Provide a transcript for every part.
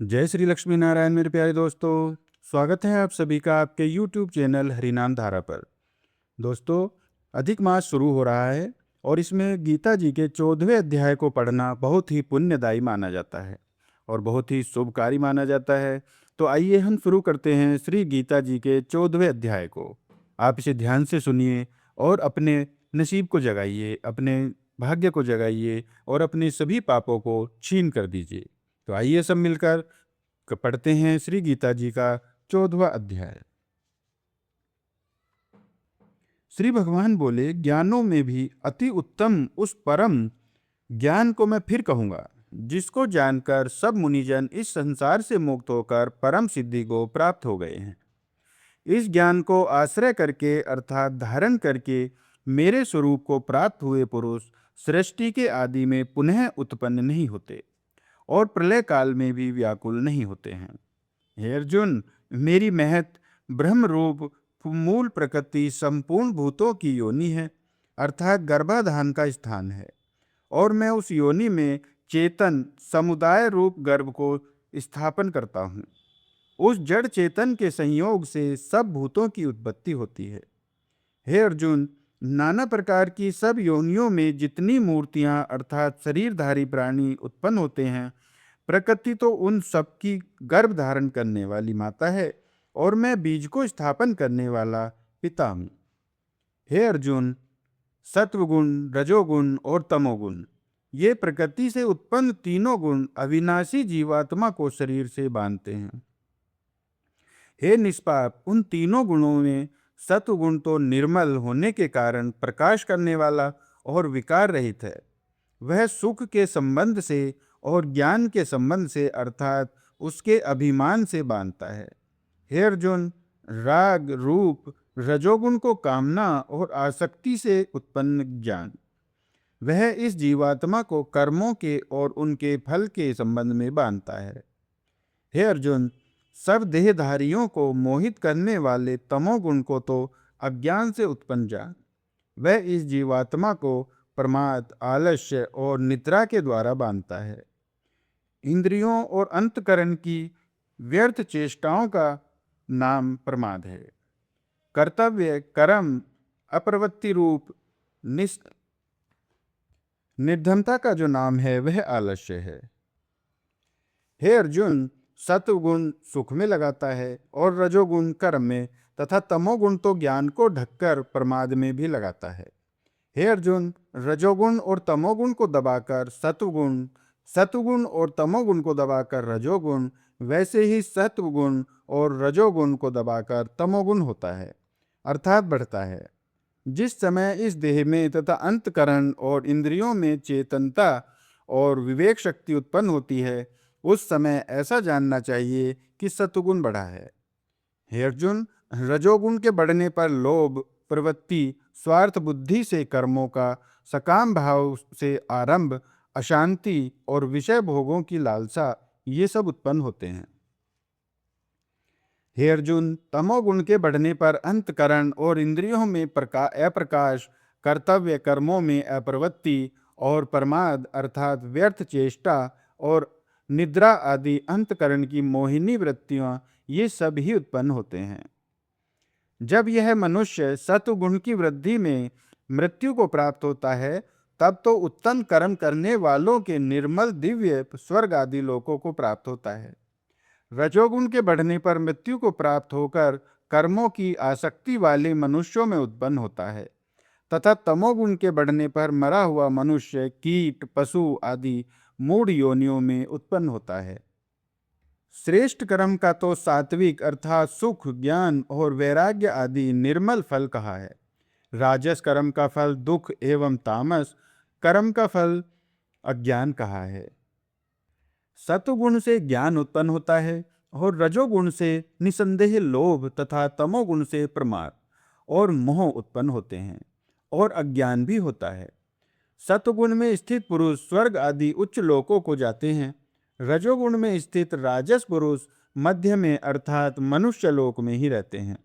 जय श्री लक्ष्मी नारायण मेरे प्यारे दोस्तों। स्वागत है आप सभी का आपके YouTube चैनल हरिनाम धारा पर। दोस्तों, अधिक मास शुरू हो रहा है और इसमें गीता जी के 14वें अध्याय को पढ़ना बहुत ही पुण्यदायी माना जाता है और बहुत ही शुभकारी माना जाता है। तो आइए हम शुरू करते हैं श्री गीता जी के 14वें अध्याय को। आप इसे ध्यान से सुनिए और अपने नसीब को जगाइए, अपने भाग्य को जगाइए और अपने सभी पापों को छीन कर दीजिए। तो आइए सब मिलकर पढ़ते हैं श्री गीता जी का 14वां अध्याय। श्री भगवान बोले, ज्ञानों में भी अति उत्तम उस परम ज्ञान को मैं फिर कहूंगा, जिसको जानकर सब मुनिजन इस संसार से मुक्त होकर परम सिद्धि को प्राप्त हो गए हैं। इस ज्ञान को आश्रय करके अर्थात धारण करके मेरे स्वरूप को प्राप्त हुए पुरुष सृष्टि के आदि में पुनः उत्पन्न नहीं होते और प्रलय काल में भी व्याकुल नहीं होते हैं। हे अर्जुन, मेरी महत ब्रह्म रूप मूल प्रकृति संपूर्ण भूतों की योनि है, अर्थात गर्भाधान का स्थान है, और मैं उस योनि में चेतन समुदाय रूप गर्भ को स्थापन करता हूँ। उस जड़ चेतन के संयोग से सब भूतों की उत्पत्ति होती है। हे अर्जुन, नाना प्रकार की सब योनियों में जितनी मूर्तियां अर्थात शरीरधारी प्राणी उत्पन्न होते हैं, प्रकृति तो उन सब की गर्भ धारण करने वाली माता है और मैं बीज को स्थापन करने वाला पिता हूँ। हे अर्जुन, सत्वगुण, रजोगुण और तमोगुण, ये प्रकृति से उत्पन्न तीनों गुण अविनाशी जीवात्मा को शरीर से बांधते हैं। हे निष्पाप, उन तीनों गुणों में सत्वगुण तो निर्मल होने के कारण प्रकाश करने वाला और विकार रहित है। वह सुख के संबंध से और ज्ञान के संबंध से अर्थात उसके अभिमान से बांधता है। हे अर्जुन, राग रूप रजोगुण को कामना और आसक्ति से उत्पन्न ज्ञान, वह इस जीवात्मा को कर्मों के और उनके फल के संबंध में बांधता है। हे अर्जुन, सब देहधारियों को मोहित करने वाले तमोगुण को तो अज्ञान से उत्पन्न जान, वह इस जीवात्मा को प्रमाद, आलस्य और निद्रा के द्वारा बांधता है। इंद्रियों और अंतकरण की व्यर्थ चेष्टाओं का नाम प्रमाद है। कर्तव्य कर्म अप्रवृत्ति रूप निर्धनता का जो नाम है वह आलस्य है। हे अर्जुन, सत्वगुण सुख में लगाता है और रजोगुण कर्म में तथा तमोगुण तो ज्ञान को ढककर प्रमाद में भी लगाता है। हे अर्जुन, रजोगुण और तमोगुण को दबाकर सत्वगुण, सत्वगुण और तमोगुण को दबाकर रजोगुण, वैसे ही सत्वगुण और रजोगुण को दबाकर तमोगुण होता है अर्थात बढ़ता है। जिस समय इस देह में तथा अंतकरण और इंद्रियों में चेतनता और विवेक शक्ति उत्पन्न होती है, उस समय ऐसा जानना चाहिए कि सत्वगुण बढ़ा है। हे अर्जुन, रजोगुण के बढ़ने पर लोभ, प्रवृत्ति, स्वार्थ बुद्धि से कर्मों का सकाम भाव से आरंभ, अशांति और विषय भोगों की लालसा, ये सब उत्पन्न होते हैं। हे अर्जुन, तमोगुण के बढ़ने पर अंतकरण और इंद्रियों में अप्रकाश, कर्तव्य कर्मों में अप्रवृत्ति और प्रमाद अर्थात व्यर्थ चेष्टा और निद्रा आदि अंतकरण की मोहिनी वृत्तियां, ये सब ही उत्पन्न होते हैं। जब यह मनुष्य सत्वगुण की वृद्धि में मृत्यु को प्राप्त होता है, तब तो उत्तम कर्म करने वालों के निर्मल दिव्य स्वर्ग आदि लोकों को प्राप्त होता है। रजोगुण के बढ़ने पर मृत्यु को प्राप्त होकर कर्मों की आसक्ति वाले मनुष्यों में उत्पन्न होता है तथा तमोगुण के बढ़ने पर मरा हुआ मनुष्य, कीट, पशु आदि मूढ़ योनियों में उत्पन्न होता है। श्रेष्ठ कर्म का तो सात्विक अर्थात सुख, ज्ञान और वैराग्य आदि निर्मल फल कहा है। राजस कर्म का फल दुख एवं तामस कर्म का फल अज्ञान कहा है। सत्वगुण से ज्ञान उत्पन्न होता है और रजोगुण से निसंदेह लोभ तथा तमोगुण से प्रमाद और मोह उत्पन्न होते हैं और अज्ञान भी होता है। सत्वगुण में स्थित पुरुष स्वर्ग आदि उच्च लोकों को जाते हैं। रजोगुण में स्थित राजस पुरुष मध्य में अर्थात मनुष्य लोक में ही रहते हैं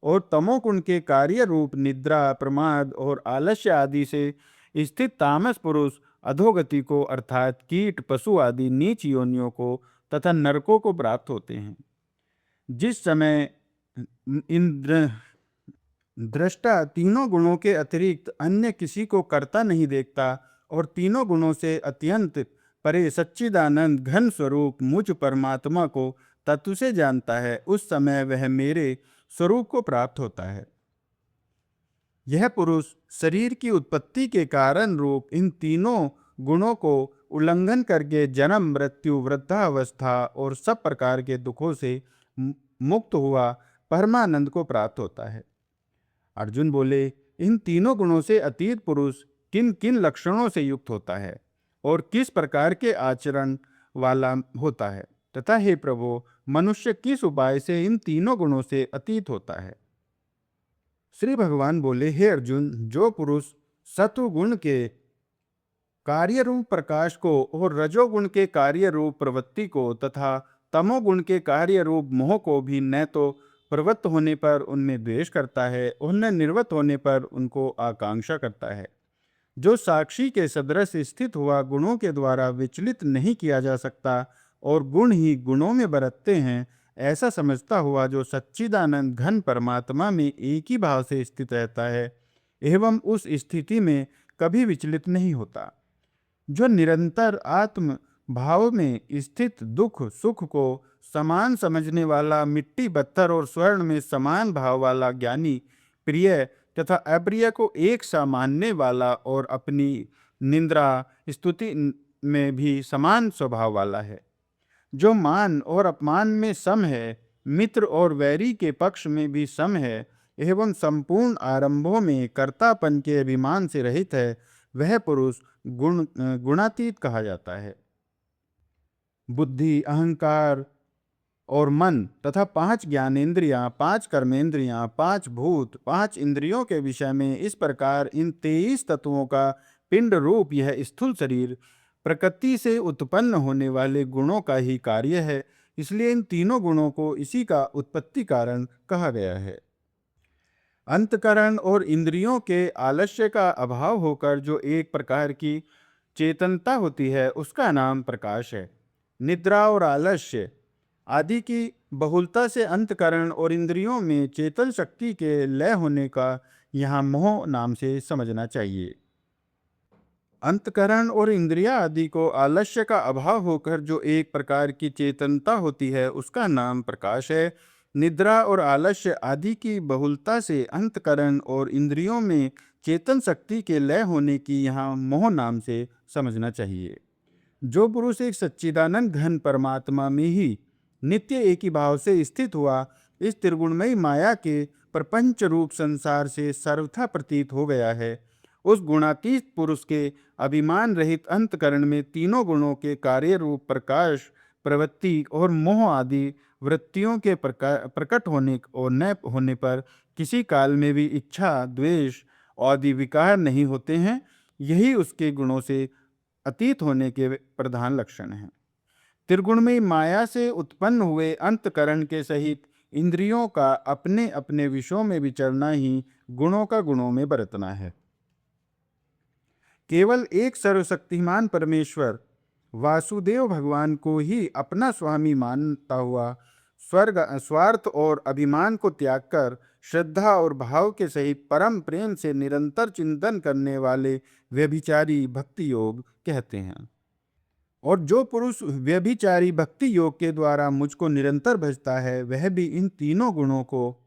और तमोगुण के कार्य रूप निद्रा, प्रमाद और आलस्य आदि से स्थित तामस पुरुष अधोगति को अर्थात कीट, पशु आदि नीच योनियों को तथा नरकों को प्राप्त होते हैं। जिस समय इंद्र दृष्टा तीनों गुणों के अतिरिक्त अन्य किसी को करता नहीं देखता और तीनों गुणों से अत्यंत परे सच्चिदानंद घन स्वरूप मुझ परमात्मा को तत्व से जानता है, उस समय वह मेरे स्वरूप को प्राप्त होता है। यह पुरुष शरीर की उत्पत्ति के कारण रूप इन तीनों गुणों को उल्लंघन करके जन्म, मृत्यु, वृद्धावस्था और सब प्रकार के दुखों से मुक्त हुआ परमानंद को प्राप्त होता है। अर्जुन बोले, इन तीनों गुणों से अतीत पुरुष किन किन लक्षणों से युक्त होता है और किस प्रकार के आचरण वाला होता है, तथा हे प्रभु, मनुष्य किस उपाय से इन तीनों गुणों से अतीत होता है। श्री भगवान बोले, हे अर्जुन, जो पुरुष सत्वगुण के कार्य रूप प्रकाश को और रजोगुण के कार्य रूप प्रवृत्ति को तथा तमोगुण के कार्य रूप मोह को भी न तो प्रवृत्त होने पर उनमें द्वेष करता है और न निर्वृत्त होने पर उनको आकांक्षा करता है, जो साक्षी के सदृश स्थित हुआ गुणों के द्वारा विचलित नहीं किया जा सकता और गुण ही गुणों में बरतते हैं, ऐसा समझता हुआ जो सच्चिदानंद घन परमात्मा में एक ही भाव से स्थित रहता है एवं उस स्थिति में कभी विचलित नहीं होता, जो निरंतर आत्म भाव में स्थित दुख सुख को समान समझने वाला, मिट्टी पत्थर और स्वर्ण में समान भाव वाला ज्ञानी, प्रिय तथा अप्रिय को एक सा मानने वाला और अपनी निंद्रा स्तुति में भी समान स्वभाव वाला है, जो मान और अपमान में सम है, मित्र और वैरी के पक्ष में भी सम है एवं संपूर्ण आरंभों में कर्तापन के अभिमान से रहित है, वह पुरुष गुणातीत कहा जाता है। बुद्धि, अहंकार और मन तथा 5 ज्ञानेंद्रियां, 5 कर्मेंद्रियां, 5 भूत, 5 इंद्रियों के विषय में इस प्रकार इन 23 तत्वों का पिंड रूप यह स्थूल शरीर प्रकृति से उत्पन्न होने वाले गुणों का ही कार्य है, इसलिए इन तीनों गुणों को इसी का उत्पत्ति कारण कहा गया है। अंतकरण और इंद्रियों के आलस्य का अभाव होकर जो एक प्रकार की चेतनता होती है, उसका नाम प्रकाश है। निद्रा और आलस्य आदि की बहुलता से अंतकरण और इंद्रियों में चेतन शक्ति के लय होने का यहाँ मोह नाम से समझना चाहिए। अंतकरण और इंद्रिया आदि को आलस्य का अभाव होकर जो एक प्रकार की चेतनता होती है, उसका नाम प्रकाश है। निद्रा और आलस्य आदि की बहुलता से अंतकरण और इंद्रियों में चेतन शक्ति के लय होने की यहाँ मोह नाम से समझना चाहिए। जो पुरुष एक सच्चिदानंद घन परमात्मा में ही नित्य एक ही भाव से स्थित हुआ, इस त्रिगुणमयी माया के प्रपंच रूप संसार से सर्वथा प्रतीत हो गया है, उस गुणातीत पुरुष के अभिमान रहित अंतकरण में तीनों गुणों के कार्य रूप प्रकाश, प्रवृत्ति और मोह आदि वृत्तियों के प्रकट होने और न होने पर किसी काल में भी इच्छा, द्वेष आदि विकार नहीं होते हैं। यही उसके गुणों से अतीत होने के प्रधान लक्षण हैं। त्रिगुणमयी माया से उत्पन्न हुए अंतकरण के सहित इंद्रियों का अपने अपने विषयों में विचरना ही गुणों का गुणों में बरतना है। केवल एक सर्वशक्तिमान परमेश्वर वासुदेव भगवान को ही अपना स्वामी मानता हुआ स्वार्थ और अभिमान को त्याग कर श्रद्धा और भाव के सहित परम प्रेम से निरंतर चिंतन करने वाले व्यभिचारी भक्ति योग कहते हैं। और जो पुरुष व्यभिचारी भक्ति योग के द्वारा मुझको निरंतर भजता है, वह भी इन तीनों गुणों को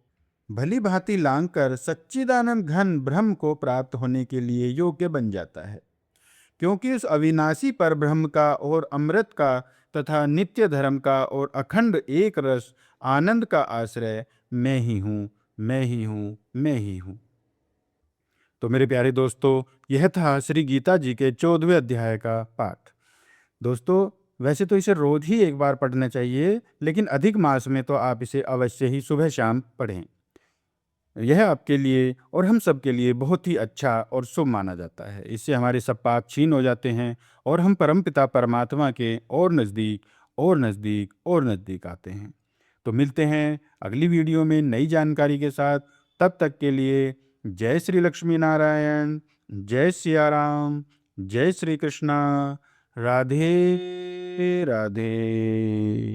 भली भांति लांघ कर सच्चिदानंद घन ब्रह्म को प्राप्त होने के लिए योग्य बन जाता है, क्योंकि उस अविनाशी पर ब्रह्म का और अमृत का तथा नित्य धर्म का और अखंड एक रस आनंद का आश्रय मैं ही हूँ, मैं ही हूँ, मैं ही हूँ। तो मेरे प्यारे दोस्तों, यह था श्री गीता जी के 14वें अध्याय का पाठ। दोस्तों, वैसे तो इसे रोज ही एक बार पढ़ना चाहिए, लेकिन अधिक मास में तो आप इसे अवश्य ही सुबह शाम पढ़ें। यह आपके लिए और हम सब के लिए बहुत ही अच्छा और शुभ माना जाता है। इससे हमारे सब पाप छीन हो जाते हैं और हम परमपिता परमात्मा के और नज़दीक और नज़दीक और नज़दीक आते हैं। तो मिलते हैं अगली वीडियो में नई जानकारी के साथ। तब तक के लिए जय श्री लक्ष्मी नारायण, जय सिया राम, जय श्री कृष्णा, राधे राधे।